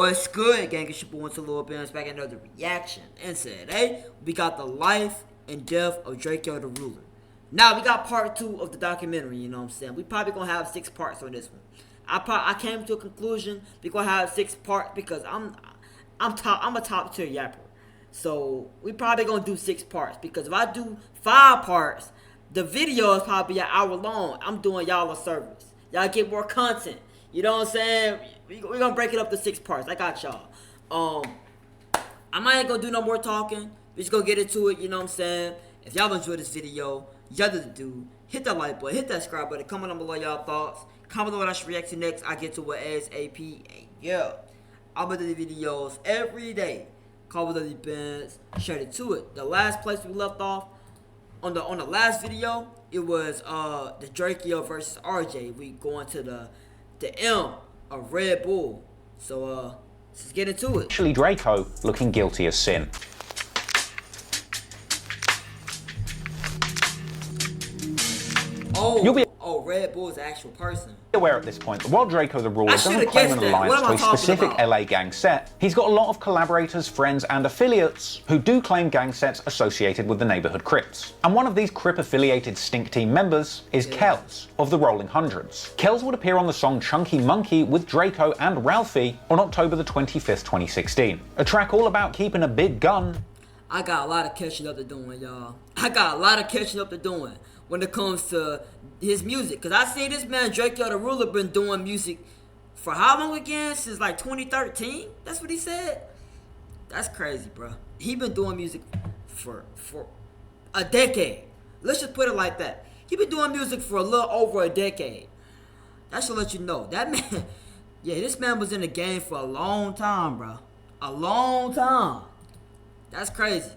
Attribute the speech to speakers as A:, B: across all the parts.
A: What's good, gang? It's your boy Lil Benz back at another reaction. And today, we got the life and death of Drakeo the Ruler. Now, we got part 2 of the documentary, you know what I'm saying? We probably gonna have 6 parts on this one. I came to a conclusion we're gonna have 6 parts because I'm a top tier yapper. So, we probably gonna do 6 parts because if I do 5 parts, the video is probably an hour long. I'm doing y'all a service. Y'all get more content. You know what I'm saying? We're gonna break it up to 6 parts. I got y'all. I might gonna do no more talking. We just gonna get into it, you know what I'm saying? If y'all enjoyed this video, y'all do the do. Hit that like button, hit that subscribe button, comment down below y'all thoughts. Comment on what I should react to next. I get to it ASAP. And yeah, I'll be doing videos every day. Call with the bands, share it to it. The last place we left off on the last video, it was the Drakeo versus RJ. We going to the M of Red Bull. So let's get into it.
B: Actually, Drakeo looking guilty as sin.
A: Oh, Red Bull is an actual person.
B: Aware at this point that while Drakeo the Ruler doesn't claim an alliance to a specific LA gang set, he's got a lot of collaborators, friends, and affiliates who do claim gang sets associated with the neighborhood Crips. And one of these Crip-affiliated Stink Team members is Kells of the Rolling Hundreds. Kells would appear on the song Chunky Monkey with Drakeo and Ralphie on October the 25th, 2016. A track all about keeping a big gun.
A: I got a lot of catching up to doing, y'all. I got a lot of catching up to doing when it comes to his music. Because I see this man, Drakeo the Ruler, been doing music for how long again? Since like 2013? That's what he said? That's crazy, bro. He been doing music for a decade. Let's just put it like that. He been doing music for a little over a decade. That should let you know. That man, yeah, this man was in the game for a long time, bro. A long time. That's crazy.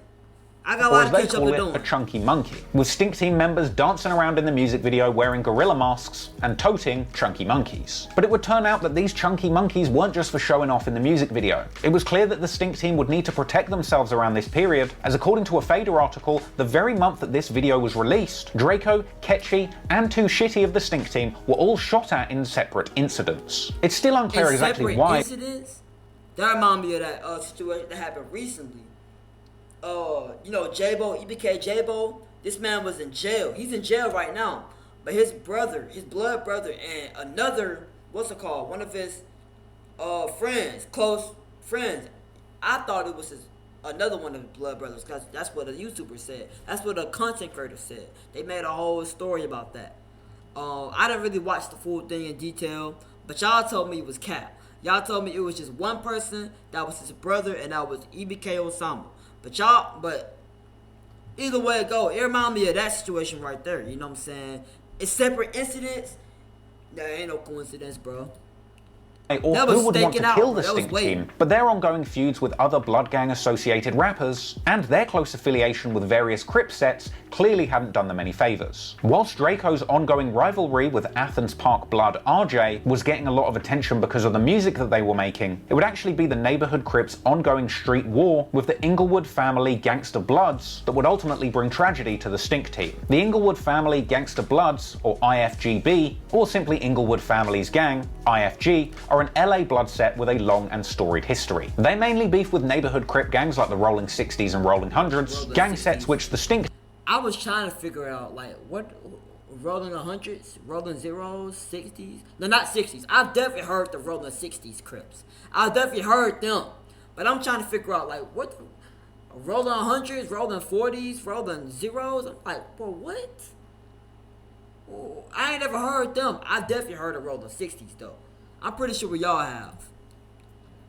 A: I got a lot of catch up to doing.
B: A chunky monkey, with Stink Team members dancing around in the music video wearing gorilla masks and toting chunky monkeys. But it would turn out that these chunky monkeys weren't just for showing off in the music video. It was clear that the Stink Team would need to protect themselves around this period, as according to a Fader article, the very month that this video was released, Drakeo, Ketchy, and 2 Shitty of the Stink Team were all shot at in separate incidents. It's still unclear exactly why.
A: Incidents? That reminds me of that situation that happened recently. You know, EBK J-Bo, this man was in jail. He's in jail right now. But his brother, his blood brother, and another, one of his friends, close friends. I thought it was another one of his blood brothers, because that's what a YouTuber said. That's what a content creator said. They made a whole story about that. I didn't really watch the full thing in detail, but y'all told me it was cap. Y'all told me it was just one person, that was his brother, and that was EBK Osama. But either way it go, it remind me of that situation right there. You know what I'm saying? It's separate incidents. There ain't no coincidence, bro.
B: Or who would want to kill the Stink Team, but their ongoing feuds with other Blood Gang associated rappers, and their close affiliation with various Crip sets clearly hadn't done them any favours. Whilst Drakeo's ongoing rivalry with Athens Park Blood RJ was getting a lot of attention because of the music that they were making, it would actually be the neighbourhood Crips' ongoing street war with the Inglewood Family Gangsta Bloods that would ultimately bring tragedy to the Stink Team. The Inglewood Family Gangsta Bloods, or IFGB, or simply Inglewood Family's Gang, IFG, are an LA blood set with a long and storied history. They mainly beef with neighborhood Crip gangs like the Rolling 60s and Rolling Hundreds, gang sets which the Stink...
A: I was trying to figure out, like, what... Rolling 100s, Rolling Zeros, 60s? No, not 60s. I've definitely heard the Rolling 60s Crips. I've definitely heard them. But I'm trying to figure out, like, what... Rolling 100s, Rolling 40s, Rolling Zeros? I'm like, bro, what? Oh, I ain't never heard them. I definitely heard of Rolling 60s, though. I'm pretty sure we all have.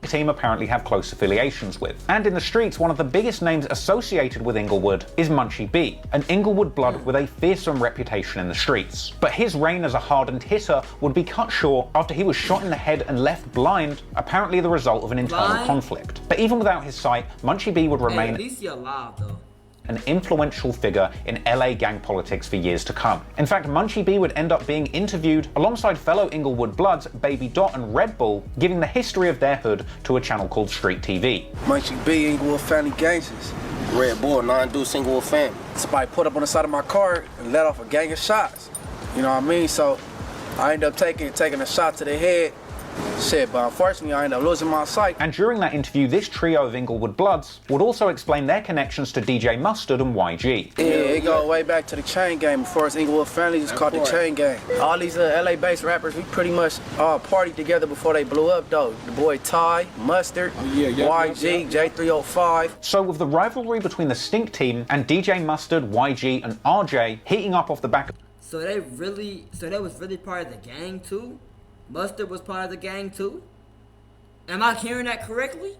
B: Team apparently have close affiliations with. And in the streets, one of the biggest names associated with Inglewood is Munchie B, an Inglewood blood with a fearsome reputation in the streets. But his reign as a hardened hitter would be cut short after he was shot in the head and left blind, apparently the result of an internal conflict. But even without his sight, Munchie B would remain...
A: At least he's alive, though.
B: An influential figure in LA gang politics for years to come. In fact, Munchie B would end up being interviewed alongside fellow Inglewood Bloods, Baby Dot and Red Bull, giving the history of their hood to a channel called Street TV.
C: Munchie B, Inglewood Family Gangsters. Red Bull, non-deuce Inglewood Family. Somebody put up on the side of my car and let off a gang of shots. You know what I mean? So I ended up taking a shot to the head Shit, but unfortunately, I ended up losing my sight.
B: And during that interview, this trio of Inglewood Bloods would also explain their connections to DJ Mustard and YG.
C: Yeah, it go way back to the chain game. Before it's Inglewood family, it's called the chain game. All these LA-based rappers, we pretty much all partied together before they blew up, though. The boy Ty, Mustard, YG, J305.
B: So with the rivalry between the Stink Team and DJ Mustard, YG, and RJ heating up off the back of...
A: So that was really part of the gang too? Mustard was part of the gang too? Am I hearing that correctly?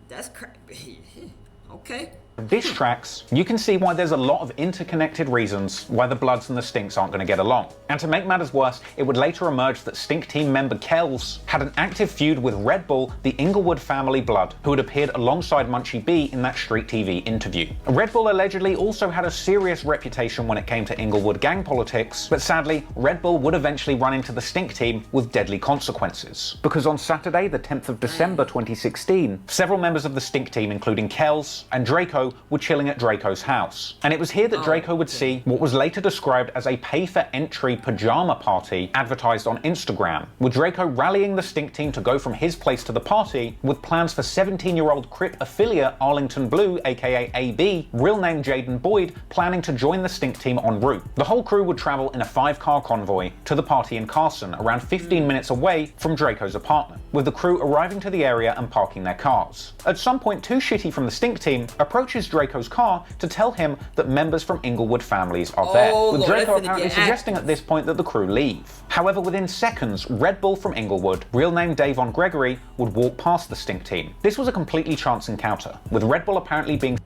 A: That's crazy. Okay.
B: Diss tracks, you can see why there's a lot of interconnected reasons why the Bloods and the Stinks aren't going to get along. And to make matters worse, it would later emerge that Stink Team member Kells had an active feud with Red Bull, the Inglewood family blood, who had appeared alongside Munchie B in that Street TV interview. Red Bull allegedly also had a serious reputation when it came to Inglewood gang politics, but sadly, Red Bull would eventually run into the Stink Team with deadly consequences. Because on Saturday, the 10th of December 2016, several members of the Stink Team, including Kells and Drakeo, were chilling at Draco's house. And it was here that Drakeo would see what was later described as a pay-for-entry pajama party advertised on Instagram, with Drakeo rallying the Stink Team to go from his place to the party, with plans for 17-year-old Crip affiliate Arlington Blue, aka AB, real name Jaden Boyd, planning to join the Stink Team en route. The whole crew would travel in a 5-car convoy to the party in Carson, around 15 minutes away from Draco's apartment, with the crew arriving to the area and parking their cars. At some point, Too Shitty from the Stink Team approaches Draco's car to tell him that members from Inglewood families are there, with Drakeo apparently suggesting at this point that the crew leave. However, within seconds, Red Bull from Inglewood, real name Davon Gregory, would walk past the Stink Team. This was a completely chance encounter, with Red Bull apparently being...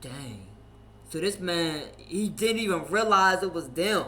A: Dang. So this man, he didn't even realize it was them.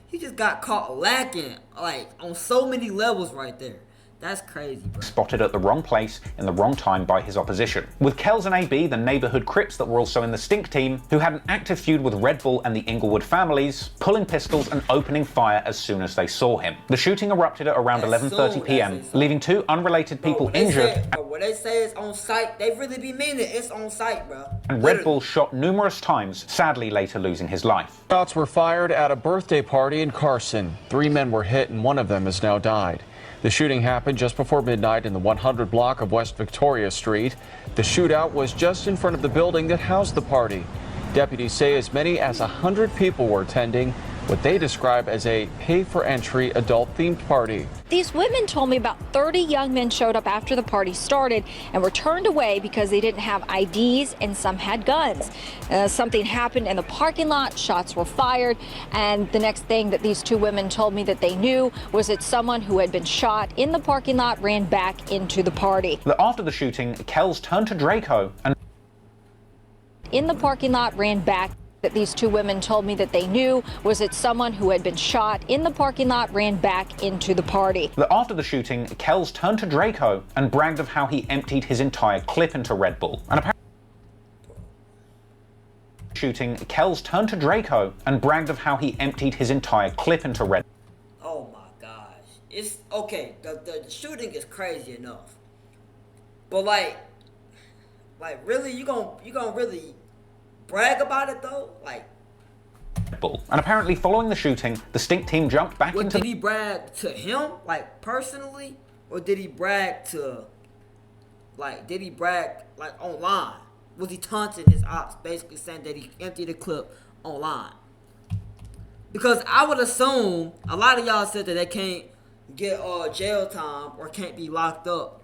A: He just got caught lacking, like, on so many levels right there. That's crazy, bro.
B: Spotted at the wrong place in the wrong time by his opposition. With Kells and AB, the neighborhood Crips that were also in the Stink Team, who had an active feud with Red Bull and the Inglewood families, pulling pistols and opening fire as soon as they saw him. The shooting erupted at around 11:30 p.m., leaving 2 unrelated people injured.
A: When they say it's on site, they really be meaning it. It's on site, bro.
B: And Red Bull shot numerous times, sadly later losing his life.
D: Shots were fired at a birthday party in Carson. 3 men were hit and one of them has now died. The shooting happened just before midnight in the 100 block of West Victoria Street. The shootout was just in front of the building that housed the party. Deputies say as many as 100 people were attending what they describe as a pay-for-entry adult-themed party.
E: These women told me about 30 young men showed up after the party started and were turned away because they didn't have IDs and some had guns. Something happened in the parking lot, shots were fired, and the next thing that these 2 women told me that they knew was that someone who had been shot in the parking lot ran back into the party.
B: After the shooting, Kells turned to Drakeo and
E: in the parking lot ran back. That these 2 women told me that they knew was that someone who had been shot in the parking lot ran back into the party.
B: After the shooting, Kells turned to Drakeo and bragged of how he emptied his entire clip into Red Bull. And apparently shooting, Kells turned to Drakeo and bragged of how he emptied his entire clip into Red Bull.
A: Oh my gosh. It's okay, the shooting is crazy enough. But like really you gonna really brag about it though? Like,
B: And apparently following the shooting, the Stink Team jumped back into...
A: Did he brag to him, like, personally? Or did he brag to, like, online? Was he taunting his ops, basically saying that he emptied the clip online? Because I would assume, a lot of y'all said that they can't get jail time or can't be locked up.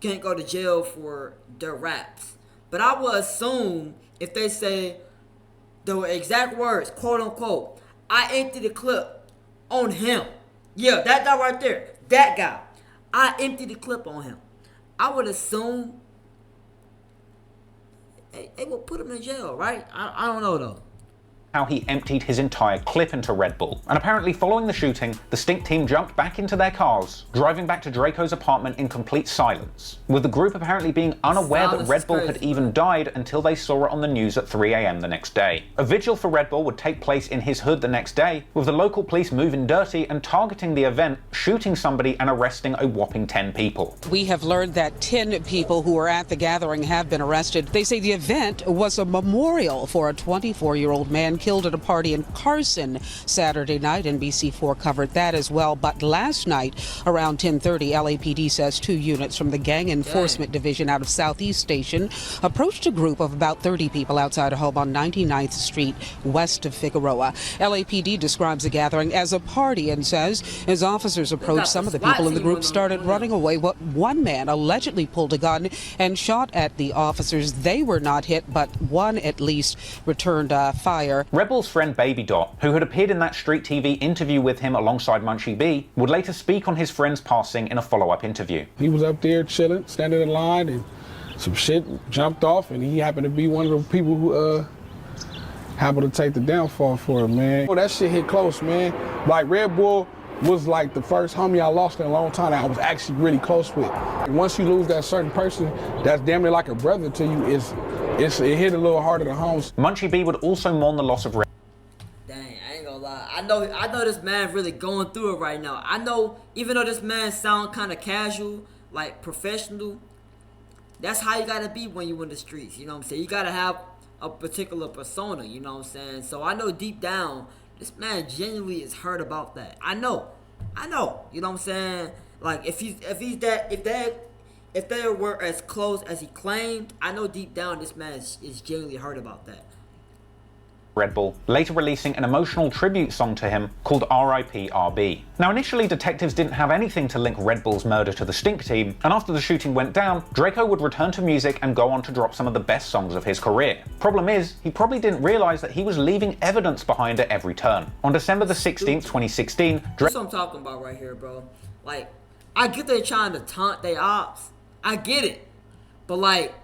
A: Can't go to jail for their raps. But I would assume if they say the exact words, quote unquote, I emptied the clip on him. Yeah, that guy right there. That guy. I emptied the clip on him. I would assume they will put him in jail, right? I don't know though.
B: How he emptied his entire clip into Red Bull. And apparently following the shooting, the Stink Team jumped back into their cars, driving back to Draco's apartment in complete silence, with the group apparently being unaware that Red Bull had even died until they saw it on the news at 3 a.m. the next day. A vigil for Red Bull would take place in his hood the next day, with the local police moving dirty and targeting the event, shooting somebody and arresting a whopping 10 people.
F: We have learned that 10 people who were at the gathering have been arrested. They say the event was a memorial for a 24-year-old man killed at a party in Carson Saturday night. NBC4 covered that as well. But last night, around 10:30, LAPD says 2 units from the Gang Enforcement Division out of Southeast Station approached a group of about 30 people outside a home on 99th Street west of Figueroa. LAPD describes the gathering as a party and says as officers approached, some of the people in the group started running away. One man allegedly pulled a gun and shot at the officers. They were not hit, but one at least returned fire.
B: Red Bull's friend Baby Dot, who had appeared in that Street TV interview with him alongside Munchie B, would later speak on his friend's passing in a follow-up interview.
G: He was up there chilling, standing in line, and some shit jumped off, and he happened to be one of the people who happened to take the downfall for him, man. Well, that shit hit close, man. Like, Red Bull was like the first homie I lost in a long time that I was actually really close with. And once you lose that certain person that's damn near like a brother to you, it hit a little harder to home.
B: Munchie B would also mourn the loss of Red.
A: Dang, I ain't gonna lie. I know this man really going through it right now. I know, even though this man sound kind of casual, like professional, that's how you gotta be when you in the streets. You know what I'm saying? You gotta have a particular persona. You know what I'm saying? So I know deep down, this man genuinely is hurt about that. I know. You know what I'm saying? Like if they were as close as he claimed, I know deep down this man is genuinely hurt about that.
B: Red Bull, later releasing an emotional tribute song to him called R.I.P. RB. Now initially detectives didn't have anything to link Red Bull's murder to the Stink Team, and after the shooting went down, Drakeo would return to music and go on to drop some of the best songs of his career. Problem is, he probably didn't realise that he was leaving evidence behind at every turn. On December the 16th, 2016,
A: That's what I'm talking about right here, bro. Like, I get they're trying to taunt their ops. I get it. But like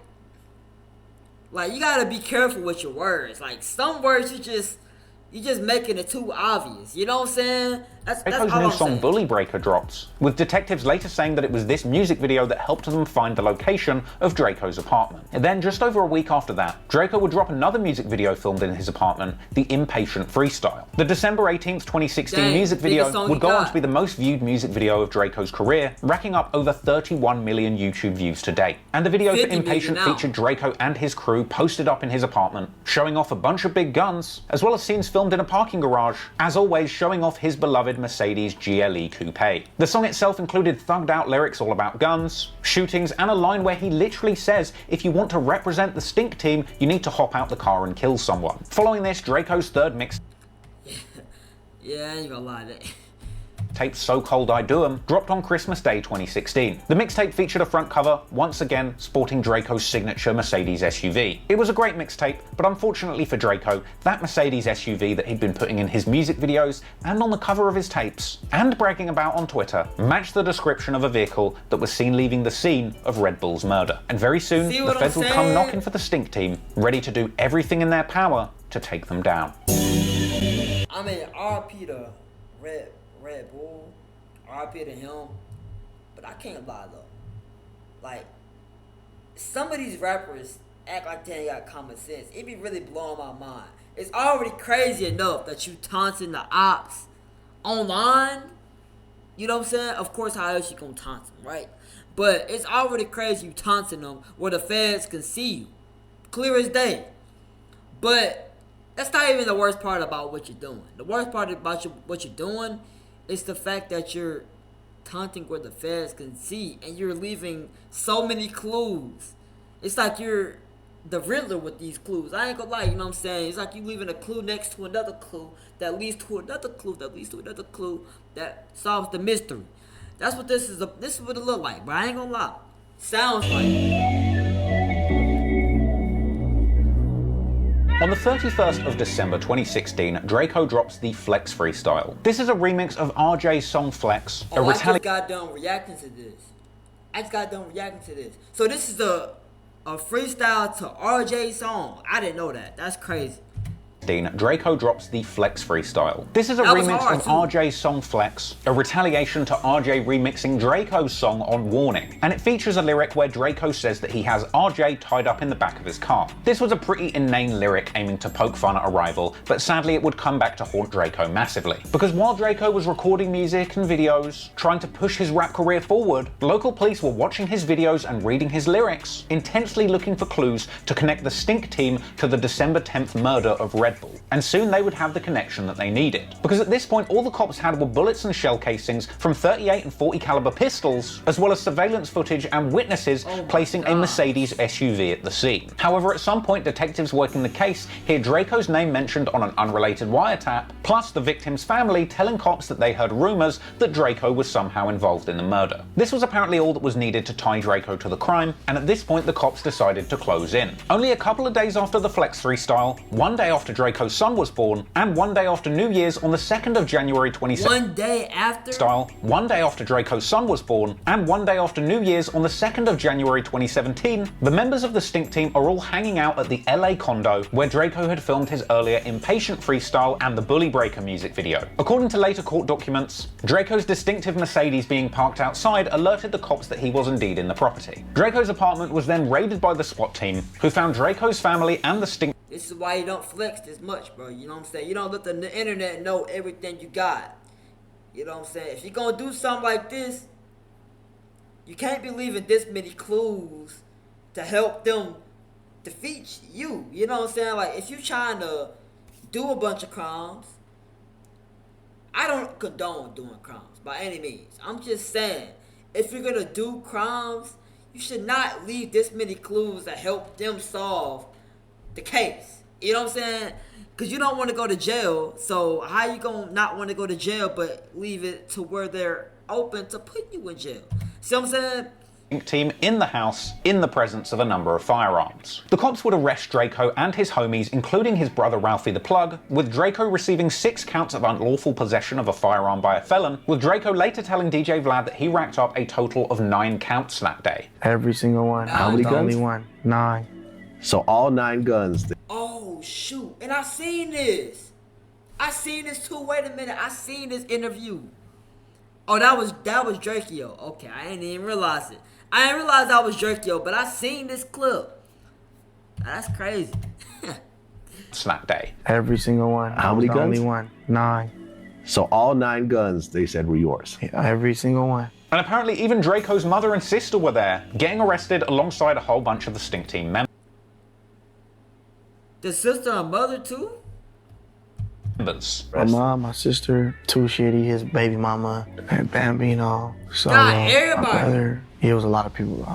A: you gotta be careful with your words. Like some words you just making it too obvious. You know what I'm saying? That's
B: Draco's
A: all
B: new
A: I'm
B: song
A: saying.
B: Bully Breaker drops, with detectives later saying that it was this music video that helped them find the location of Draco's apartment. And then just over a week after that, Drakeo would drop another music video filmed in his apartment, The Impatient Freestyle. The December 18th, 2016 music video would go on to be the most viewed music video of Draco's career, racking up over 31 million YouTube views to date. And the video for Impatient featured Drakeo and his crew posted up in his apartment, showing off a bunch of big guns, as well as scenes filmed in a parking garage, as always showing off his beloved Mercedes GLE Coupe. The song itself included thugged out lyrics all about guns, shootings, and a line where he literally says, if you want to represent the Stink Team, you need to hop out the car and kill someone. Following this, Draco's third mixtape,
A: Yeah, I ain't gonna lie.
B: So Cold I Do 'Em, dropped on Christmas Day 2016. The mixtape featured a front cover, once again sporting Draco's signature Mercedes SUV. It was a great mixtape, but unfortunately for Drakeo, that Mercedes SUV that he'd been putting in his music videos and on the cover of his tapes, and bragging about on Twitter, matched the description of a vehicle that was seen leaving the scene of Red Bull's murder. And very soon, the feds will come knocking for the Stink Team, ready to do everything in their power to take them down.
A: I mean, RP to Red Bull, RP to him, but I can't lie though. Like, some of these rappers act like they ain't got common sense. It be really blowing my mind. It's already crazy enough that you taunting the ops online. You know what I'm saying? Of course, how else you gonna taunt them, right? But it's already crazy you taunting them where the feds can see you, clear as day. But that's not even the worst part about what you're doing. The worst part about what you're doing is the fact that you're taunting where the feds can see, and you're leaving so many clues. It's like you're the Riddler with these clues. I ain't gonna lie, you know what I'm saying? It's like you leaving a clue next to another clue that leads to another clue that leads to another clue that solves the mystery. That's what this is what it look like, but I ain't gonna lie. Sounds like.
B: On the 31st of December 2016, Drakeo drops the Flex Freestyle. This is a remix of RJ's song Flex,
A: I just got done reacting to this. So this is a freestyle to RJ's song. I didn't know that. That's crazy.
B: Drakeo drops the Flex Freestyle. This is a remix of RJ's song Flex, a retaliation to RJ remixing Drakeo's song on Warning, and it features a lyric where Drakeo says that he has RJ tied up in the back of his car. This was a pretty inane lyric aiming to poke fun at a rival, but sadly it would come back to haunt Drakeo massively. Because while Drakeo was recording music and videos, trying to push his rap career forward, local police were watching his videos and reading his lyrics, intensely looking for clues to connect the Stink Team to the December 10th murder of Red Red Bull, and soon they would have the connection that they needed. Because at this point, all the cops had were bullets and shell casings from 38 and 40 caliber pistols, as well as surveillance footage and witnesses placing a Mercedes SUV at the scene. However, at some point, detectives working the case hear Draco's name mentioned on an unrelated wiretap, plus the victim's family telling cops that they heard rumors that Draco was somehow involved in the murder. This was apparently all that was needed to tie Draco to the crime, and at this point the cops decided to close in. Only a couple of days after the Flex freestyle, one day after Draco's son was born, and one day after New Year's on the 2nd of January 2017.
A: One day after?
B: One day after Draco's son was born, and one day after New Year's on the 2nd of January 2017, the members of the Stink Team are all hanging out at the LA condo where Draco had filmed his earlier Impatient freestyle and the Bully Breaker music video. According to later court documents, Draco's distinctive Mercedes being parked outside alerted the cops that he was indeed in the property. Draco's apartment was then raided by the SWAT team, who found Draco's family and the Stink.
A: This is why you don't flex this much, bro. You know what I'm saying? You don't let the internet know everything you got. You know what I'm saying? If you're gonna do something like this, you can't be leaving this many clues to help them defeat you. You know what I'm saying? Like, if you're trying to do a bunch of crimes, I don't condone doing crimes by any means. I'm just saying, if you're gonna do crimes, you should not leave this many clues to help them solve the case. You know what I'm saying? Because you don't want to go to jail, so how you gonna not want to go to jail but leave it to where they're open to put you in jail? See what I'm saying?
B: Team in the house in the presence of a number of firearms. The cops would arrest Draco and his homies, including his brother Ralphie the Plug, with Draco receiving 6 counts of unlawful possession of a firearm by a felon, with Draco later telling DJ Vlad that he racked up a total of 9 counts that day.
H: Every single one.
I: How many guns?
H: Only one. 9.
I: So all 9 guns.
A: Oh shoot! And I seen this. I seen this too. Wait a minute. I seen this interview. Oh, that was Drakeo. Okay, I didn't even realize it. I didn't realize that was Drakeo, but I seen this clip. That's crazy.
B: That day.
H: Every single one.
I: How many guns?
H: Only one. 9.
I: So all 9 guns, they said, were yours.
H: Yeah, every single one.
B: And apparently even Draco's mother and sister were there, getting arrested alongside a whole bunch of the Stink Team members.
A: The sister and mother too?
H: My mom, my sister, Too Shitty, his baby mama, and Bambino. So,
A: everybody.
H: my brother. It was a lot of people.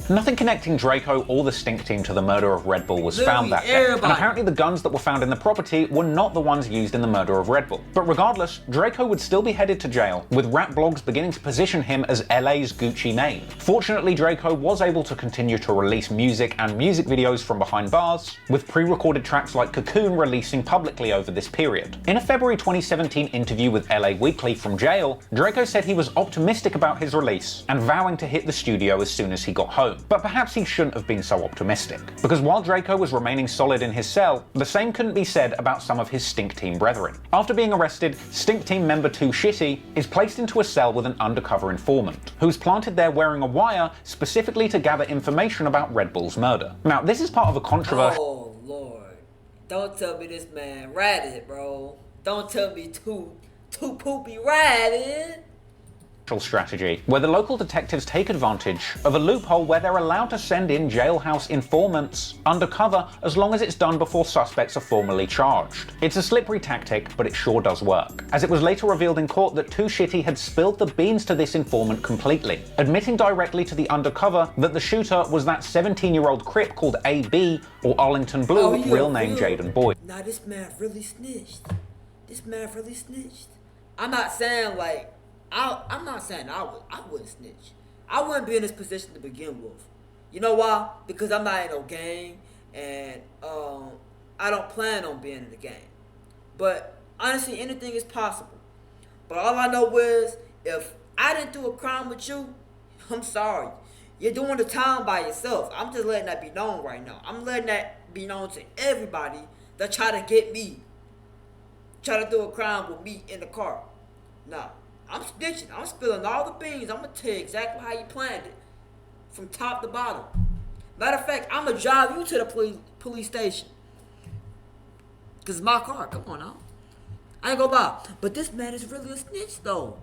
B: Nothing connecting Draco or the Stink Team to the murder of Red Bull was found that day. And apparently the guns that were found in the property were not the ones used in the murder of Red Bull. But regardless, Draco would still be headed to jail, with rap blogs beginning to position him as LA's Gucci Mane. Fortunately, Draco was able to continue to release music and music videos from behind bars, with pre-recorded tracks like Cocoon releasing publicly over this period. In a February 2017 interview with LA Weekly from jail, Draco said he was optimistic about his release and vowing to hit the studio as soon as he got home. But perhaps he shouldn't have been so optimistic, because while Draco was remaining solid in his cell, the same couldn't be said about some of his Stink Team brethren. After being arrested, Stink Team member Too Shitty is placed into a cell with an undercover informant, who's planted there wearing a wire specifically to gather information about Red Bull's murder. Now, this is part of a controversy.
A: Oh Lord, don't tell me this man ratted, bro. Don't tell me too poopy ratted.
B: Strategy, where the local detectives take advantage of a loophole where they're allowed to send in jailhouse informants undercover as long as it's done before suspects are formally charged. It's a slippery tactic, but it sure does work, as it was later revealed in court that Too Shitty had spilled the beans to this informant completely, admitting directly to the undercover that the shooter was that 17-year-old Crip called AB, or Arlington Blue, real name Jaden Boyd.
A: Nah, this man really snitched. I'm not saying like, I'm not saying I wouldn't snitch. I wouldn't be in this position to begin with. You know why? Because I'm not in no gang, and I don't plan on being in the gang. But honestly, anything is possible. But all I know is, if I didn't do a crime with you, I'm sorry. You're doing the time by yourself. I'm just letting that be known right now. I'm letting that be known to everybody that try to get me. Try to do a crime with me in the car. Nah. I'm snitching. I'm spilling all the beans. I'm going to tell you exactly how you planned it. From top to bottom. Matter of fact, I'm going to drive you to the police station. Because it's my car. Come on now. I ain't going to lie. But this man is really a snitch, though.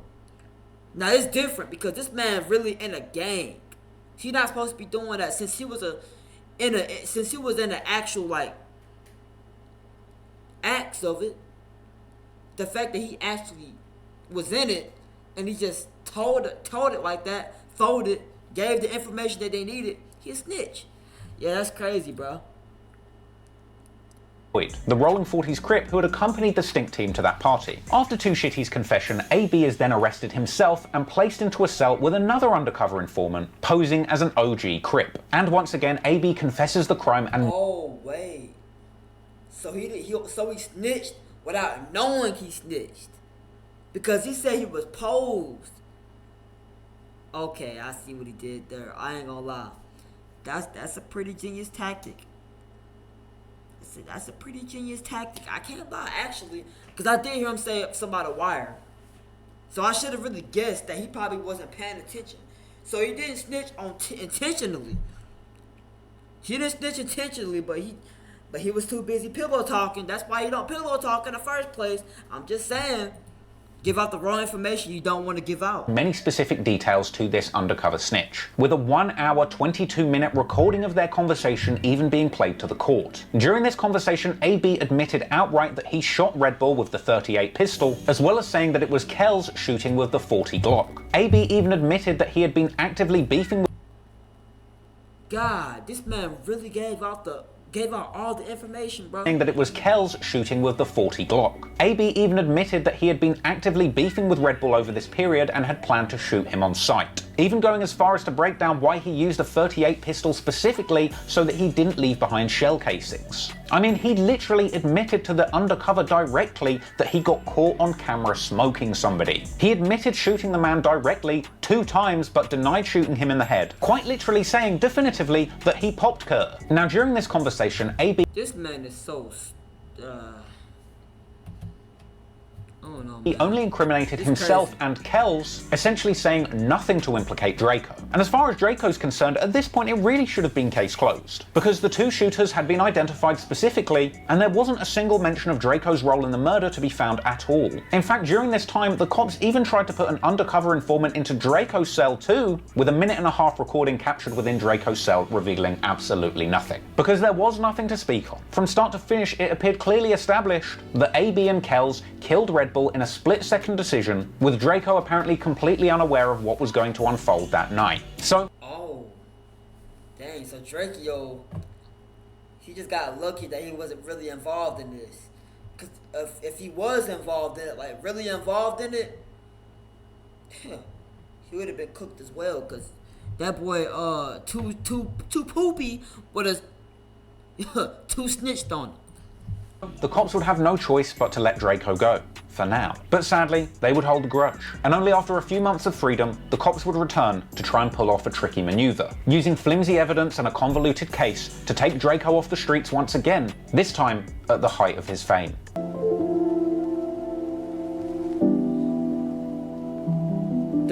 A: Now, it's different because this man really in a gang. He's not supposed to be doing that since he was in an actual, like, acts of it, the fact that he actually was in it, and he just told it like that, folded, gave the information that they needed, he a snitch. Yeah, that's crazy, bro.
B: The Rolling 40s Crip who had accompanied the Stink team to that party. After Two Shitty's confession, AB is then arrested himself and placed into a cell with another undercover informant, posing as an OG Crip. And once again, AB confesses the crime and—
A: Oh, wait. So he snitched without knowing he snitched. Because he said he was posed. Okay, I see what he did there. I ain't gonna lie. That's a pretty genius tactic. That's a pretty genius tactic. I can't lie, actually, because I did hear him say something about a wire. So I should have really guessed that he probably wasn't paying attention. So he didn't snitch intentionally. He didn't snitch intentionally, but he was too busy pillow talking. That's why you don't pillow talk in the first place. I'm just saying. Give out the wrong information you don't want to give out.
B: Many specific details to this undercover snitch, with a 1 hour, 22-minute recording of their conversation even being played to the court. During this conversation, AB admitted outright that he shot Red Bull with the .38 pistol, as well as saying that it was Kells shooting with the .40 Glock. AB even admitted that he had been actively beefing with—
A: God, this man really gave out all the information, bro.
B: That it was Kells shooting with the .40 Glock. AB even admitted that he had been actively beefing with Red Bull over this period and had planned to shoot him on sight. Even going as far as to break down why he used a .38 pistol specifically so that he didn't leave behind shell casings. I mean, he literally admitted to the undercover directly that he got caught on camera smoking somebody. He admitted shooting the man directly 2 times but denied shooting him in the head, quite literally saying definitively that he popped Kerr. Now during this conversation, AB—
A: This man is so oh no,
B: he only incriminated himself and Kells, essentially saying nothing to implicate Draco. And as far as Draco's concerned, at this point it really should have been case closed, because the 2 shooters had been identified specifically, and there wasn't a single mention of Draco's role in the murder to be found at all. In fact, during this time, the cops even tried to put an undercover informant into Draco's cell too, with a 1.5-minute recording captured within Draco's cell revealing absolutely nothing. Because there was nothing to speak of. From start to finish, it appeared clearly established that AB and Kells killed Red Bull in a split-second decision, with Draco apparently completely unaware of what was going to unfold that night. So—
A: Oh, dang, so Drakeo, he just got lucky that he wasn't really involved in this. Because if he was involved in it, like really involved in it, he would have been cooked as well, because that boy, too poopy would have too snitched on him.
B: The cops would have no choice but to let Draco go, for now. But sadly, they would hold a grudge, and only after a few months of freedom, the cops would return to try and pull off a tricky maneuver, using flimsy evidence and a convoluted case to take Draco off the streets once again, this time at the height of his fame.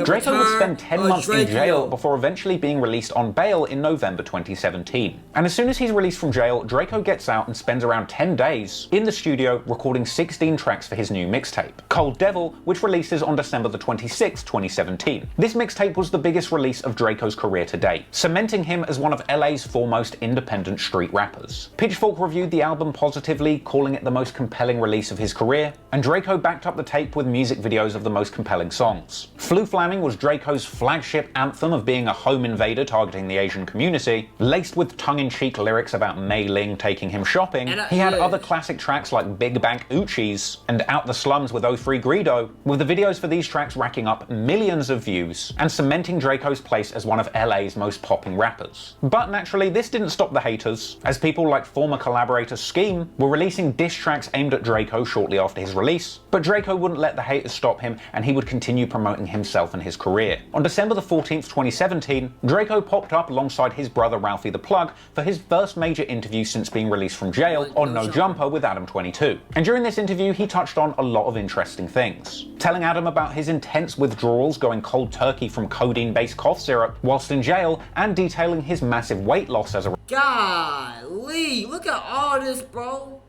B: Draco would spend 10 months in jail before eventually being released on bail in November 2017. And as soon as he's released from jail, Draco gets out and spends around 10 days in the studio recording 16 tracks for his new mixtape, Cold Devil, which releases on December the 26th, 2017. This mixtape was the biggest release of Draco's career to date, cementing him as one of LA's foremost independent street rappers. Pitchfork reviewed the album positively, calling it the most compelling release of his career, and Draco backed up the tape with music videos of the most compelling songs. Flu Flamming was Draco's flagship anthem of being a home invader targeting the Asian community, laced with tongue-in-cheek lyrics about Mei Ling taking him shopping. He had other classic tracks like Big Bank Uchis and Out the Slums with 03 Greedo, with the videos for these tracks racking up millions of views and cementing Draco's place as one of LA's most popping rappers. But naturally, this didn't stop the haters, as people like former collaborator Scheme were releasing diss tracks aimed at Draco shortly after his release, but Draco wouldn't let the haters stop him, and he would continue promoting himself and his career. On December the 14th, 2017, Draco popped up alongside his brother Ralphie the Plug for his first major interview since being released from jail on No Jumper with Adam 22. And during this interview, he touched on a lot of interesting things, telling Adam about his intense withdrawals going cold turkey from codeine-based cough syrup whilst in jail, and detailing his massive weight loss as a—
A: Golly, look at all this, bro.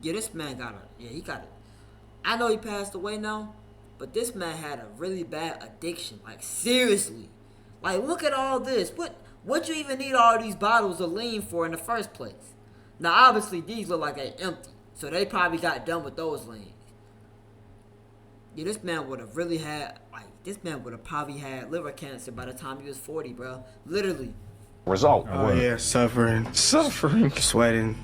A: Yeah, this man got it. Yeah, he got it. I know he passed away now, but this man had a really bad addiction. Like, seriously. Like, look at all this. What you even need all these bottles of lean for in the first place? Now, obviously, these look like they're empty. So they probably got done with those lanes. Yeah, this man would have really had, this man would have probably had liver cancer by the time he was 40, bro. Literally.
B: Result.
H: Oh, yeah, suffering, sweating,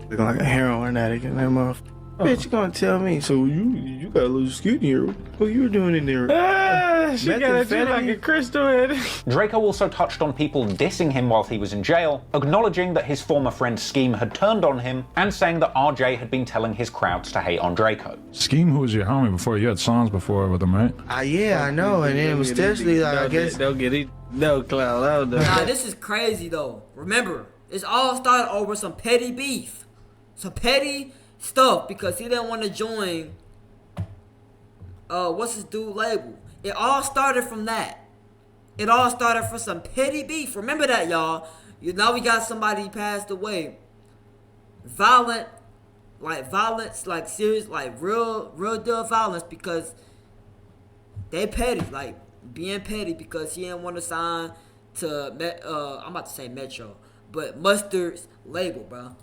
H: looking like a heroin addict and that motherfucker. Bitch, you gonna tell me? So you got a little skin here. What you were doing in there?
J: She got at you like a crystal head.
B: Draco also touched on people dissing him while he was in jail, acknowledging that his former friend Scheme had turned on him, and saying that RJ had been telling his crowds to hate on Draco.
K: Scheme, who was your homie before? You had songs before with him, right?
H: Yeah, I know. And then especially, like, I guess.
J: Don't get it. No, cloud.
A: Nah, this is crazy, though. Remember, it's all started over some petty beef. Some petty stuff because he didn't want to join what's his dude label. It all started from that. It all started from some petty beef. Remember that, y'all. Now we got somebody passed away. Violence, like serious, like real deal violence because they petty, like being petty because he didn't want to sign to I'm about to say Metro, but Mustard's label, bro.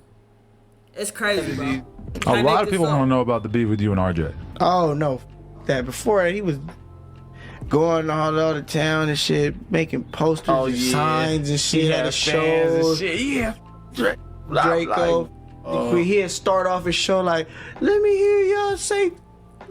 A: It's crazy, bro.
K: A lot of people want to know about the beef with you and RJ.
H: Oh no, that before he was going all over the town and shit, making posters and signs and shit at the shows.
J: Yeah,
H: Draco. He'd start off his show like, "Let me hear y'all say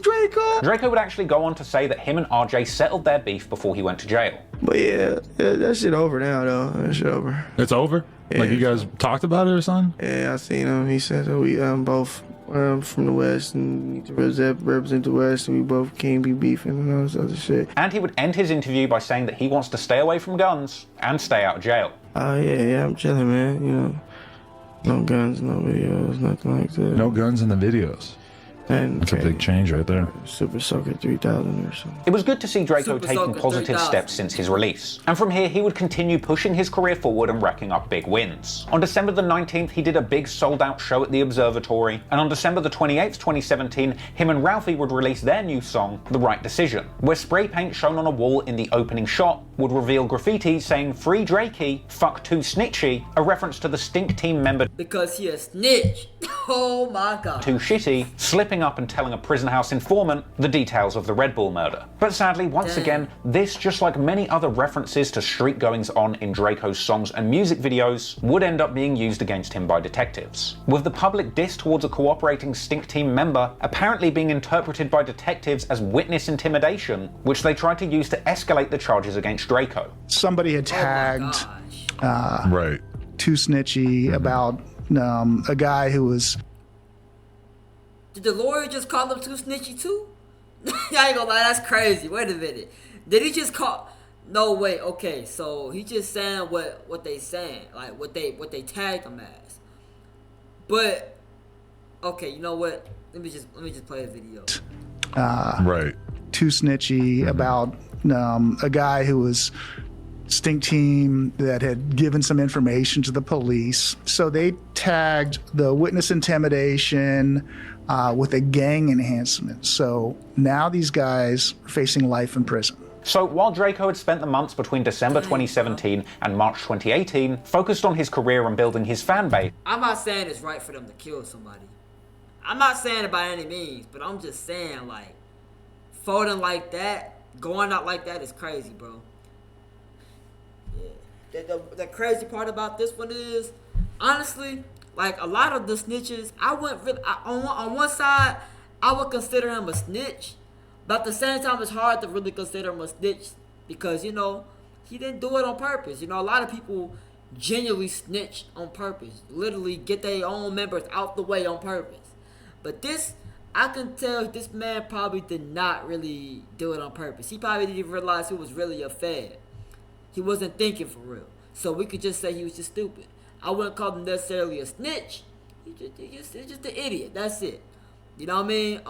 H: Draco."
B: Draco would actually go on to say that him and RJ settled their beef before he went to jail.
H: But yeah, that shit over now though. That shit over.
K: It's over? Yeah, like you guys talked about it or something?
H: Yeah, I seen him. He said that we both from the West and need to represent the West, and we both can't be beefing and all this other shit.
B: And he would end his interview by saying that he wants to stay away from guns and stay out of jail.
H: Oh yeah, I'm chilling, man. You know, no guns, no videos, nothing like that.
K: No guns in the videos.
H: And
K: that's a big change right there.
H: Super Soaker 3000 or something.
B: It was good to see Draco
A: Super
B: taking
A: Soaker
B: positive
A: 3000.
B: steps since his release. And from here, he would continue pushing his career forward and racking up big wins. On December the 19th, he did a big sold-out show at the Observatory. And on December the 28th, 2017, him and Ralphie would release their new song, The Right Decision, where spray paint shown on a wall in the opening shot would reveal graffiti saying "Free Drakey, fuck too snitchy," a reference to the Stink Team member
A: because he a snitch. Oh my god.
B: Too Shitty slipping up and telling a prison house informant the details of the Red Bull murder. But sadly, once again, this, just like many other references to street goings on in Draco's songs and music videos, would end up being used against him by detectives. With the public diss towards a cooperating Stink Team member apparently being interpreted by detectives as witness intimidation, which they tried to use to escalate the charges against Draco.
L: Somebody had tagged
K: right.
L: Too Snitchy about a guy who was...
A: Did the lawyer just call him too snitchy too? I ain't gonna lie, that's crazy. Wait a minute. Did he just call? No, wait. Okay, so he just saying what they saying, like what they tagged him as. But okay, you know what? Let me just play a video.
K: Right.
L: Too Snitchy about a guy who was Stink Team that had given some information to the police. So they tagged the witness intimidation with a gang enhancement. So now these guys are facing life in prison.
B: So while Draco had spent the months between December 2017 and March 2018 focused on his career and building his fan base.
A: I'm not saying it's right for them to kill somebody. I'm not saying it by any means, but I'm just saying, like, folding like that, going out like that is crazy, bro. Yeah. The crazy part about this one is, honestly, like a lot of the snitches, on one side, I would consider him a snitch, but at the same time, it's hard to really consider him a snitch because, you know, he didn't do it on purpose. You know, a lot of people genuinely snitch on purpose, literally get their own members out the way on purpose. But this, I can tell this man probably did not really do it on purpose. He probably didn't even realize he was really a fed. He wasn't thinking for real. So we could just say he was just stupid. I wouldn't call him necessarily a snitch. He's just an idiot. That's it. You know what I mean?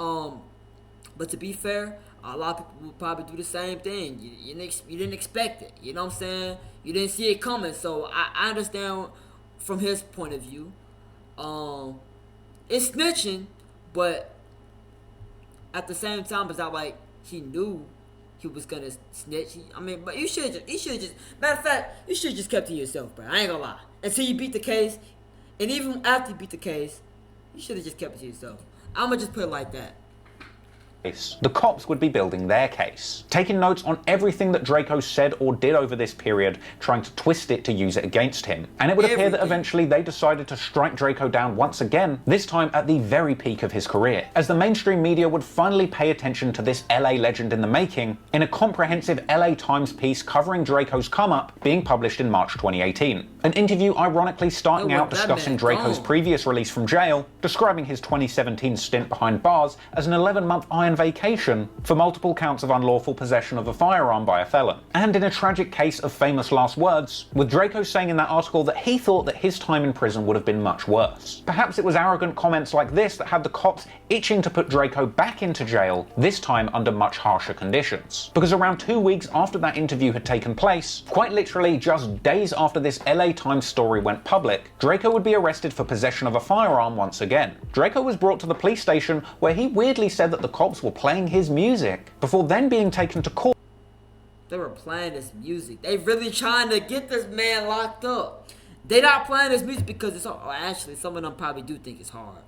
A: But to be fair, a lot of people will probably do the same thing. You didn't expect it. You know what I'm saying? You didn't see it coming. So I understand from his point of view. It's snitching, but at the same time, it's not like he knew he was gonna snitch. But you should just. Matter of fact, you should just kept to yourself, bro. I ain't gonna lie. Until you beat the case, and even after you beat the case, You should have just kept it to yourself. I'ma just put it like that.
B: The cops would be building their case, taking notes on everything that Drakeo said or did over this period, trying to twist it to use it against him. And it would appear that eventually they decided to strike Drakeo down once again, this time at the very peak of his career, as the mainstream media would finally pay attention to this LA legend in the making in a comprehensive LA Times piece covering Drakeo's come-up being published in March 2018. An interview ironically starting out discussing Drakeo's previous release from jail, describing his 2017 stint behind bars as an 11-month iron vacation for multiple counts of unlawful possession of a firearm by a felon. And in a tragic case of famous last words, with Drakeo saying in that article that he thought that his time in prison would have been much worse. Perhaps it was arrogant comments like this that had the cops itching to put Drakeo back into jail, this time under much harsher conditions. Because around 2 weeks after that interview had taken place, quite literally just days after this LA Times story went public, Drakeo would be arrested for possession of a firearm once again. Drakeo was brought to the police station where he weirdly said that the cops were playing his music, before then being taken to court.
A: They were playing this music. They really trying to get this man locked up. They not playing this music because it's hard. Oh, actually, some of them probably do think it's hard.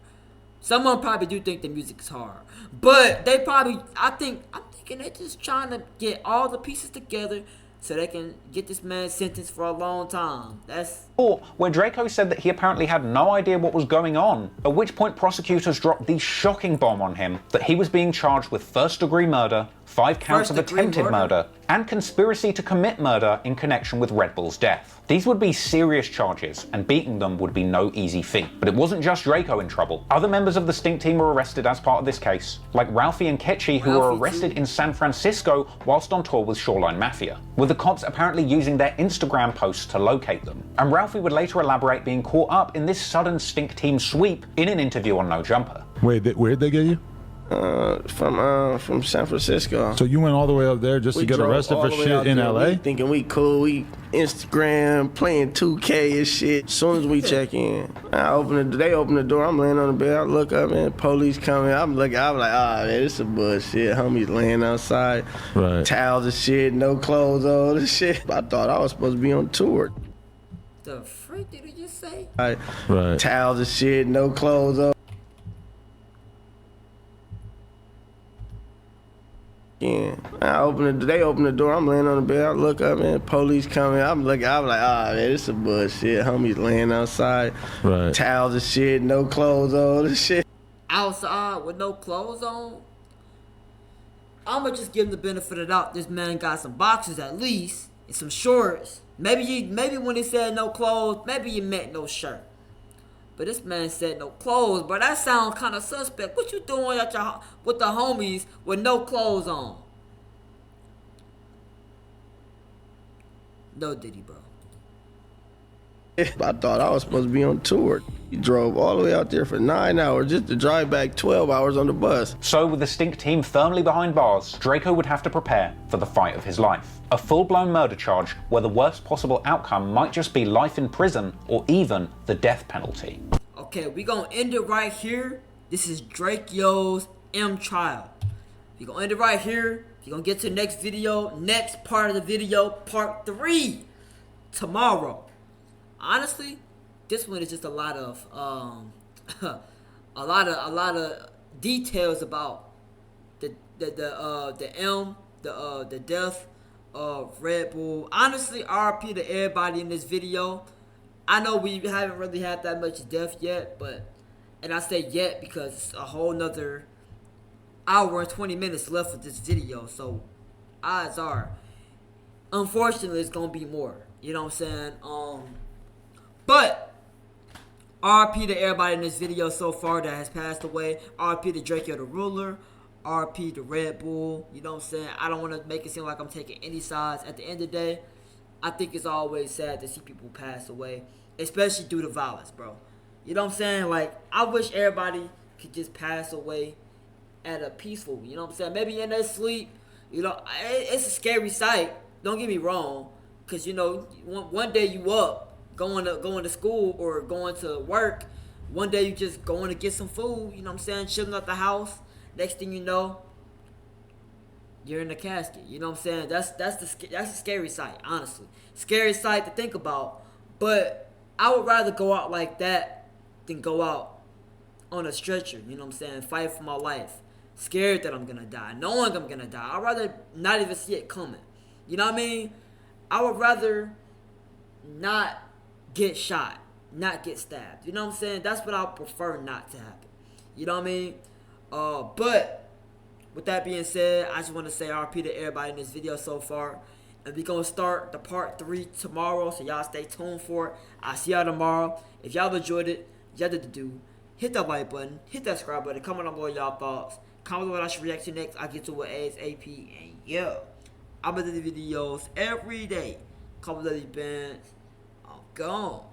A: Some of them probably do think the music is hard. But they probably, I'm thinking they're just trying to get all the pieces together so they can get this man sentenced for a long time. That's...
B: where Drakeo said that he apparently had no idea what was going on, at which point prosecutors dropped the shocking bomb on him that he was being charged with first-degree murder, 5 counts of attempted murder, and conspiracy to commit murder in connection with Red Bull's death. These would be serious charges, and beating them would be no easy feat. But it wasn't just Drakeo in trouble. Other members of the Stink team were arrested as part of this case, like Ralphie and Ketchy, who were arrested in San Francisco whilst on tour with Shoreline Mafia, with the cops apparently using their Instagram posts to locate them. And Ralphie would later elaborate being caught up in this sudden Stink team sweep in an interview on No Jumper.
K: Wait, where'd they get you?
H: From San Francisco.
K: So you went all the way up there just to get arrested for shit in LA?
H: Thinking we cool, we Instagram, playing 2K and shit. As soon as we check in, they open the door, I'm laying on the bed, I look up and police coming, I'm like, ah, man, this is bullshit. Homies laying outside,
K: right.
H: Towels and shit, no clothes on and shit. I thought I was supposed to be on tour.
A: The freak did you just say?
K: Right.
H: Towels and shit, no clothes on. They open the door, I'm laying on the bed, I look up and police coming, I'm like, ah, man, this is bullshit. Homies laying outside,
K: right.
H: Towels and shit, no clothes on and shit.
A: Outside with no clothes on? I'ma just give him the benefit of the doubt. This man got some boxers at least, and some shorts. Maybe when he said no clothes, maybe you meant no shirt. But this man said no clothes, but that sounds kind of suspect. What you doing with the homies with no clothes on? No Diddy, bro.
H: I thought I was supposed to be on tour. He drove all the way out there for 9 hours just to drive back 12 hours on the bus.
B: So with the Stink team firmly behind bars, Drakeo would have to prepare for the fight of his life. A full-blown murder charge where the worst possible outcome might just be life in prison or even the death penalty.
A: Okay, we gonna end it right here. This is Drakeo's M trial. We gonna end it right here. You're gonna get to the next video, next part of the video, part 3, tomorrow. Honestly, this one is just a lot of a lot of details about the death of Red Bull. Honestly, RP to everybody in this video. I know we haven't really had that much death yet, and I say yet because it's a whole nother hour and 20 minutes left of this video, so odds are, unfortunately, it's gonna be more. You know what I'm saying? But RP to everybody in this video so far that has passed away. RP to Drakeo the Ruler. RP to Red Bull. You know what I'm saying? I don't want to make it seem like I'm taking any sides. At the end of the day, I think it's always sad to see people pass away, especially due to violence, bro. You know what I'm saying? Like, I wish everybody could just pass away at a peaceful, you know what I'm saying? Maybe in their sleep, you know, it's a scary sight. Don't get me wrong, because, you know, one day you up, going to school or going to work. One day you just going to get some food, you know what I'm saying? Chilling at the house. Next thing you know, you're in the casket. You know what I'm saying? That's a scary sight, honestly. Scary sight to think about. But I would rather go out like that than go out on a stretcher, you know what I'm saying, fight for my life, scared that I'm gonna die, knowing I'm gonna die. I'd rather not even see it coming. You know what I mean? I would rather not get shot, not get stabbed. You know what I'm saying? That's what I would prefer not to happen. You know what I mean? But with that being said, I just want to say RP to everybody in this video so far. And we're going to start the part 3 tomorrow, so y'all stay tuned for it. I'll see y'all tomorrow. If y'all enjoyed it, y'all did to do, hit that like button, hit that subscribe button, comment on below y'all thoughts. Comment what I should react to next. I'll get to it ASAP. And yeah, I'm going to do videos every day. Couple of these bands. I'm gone.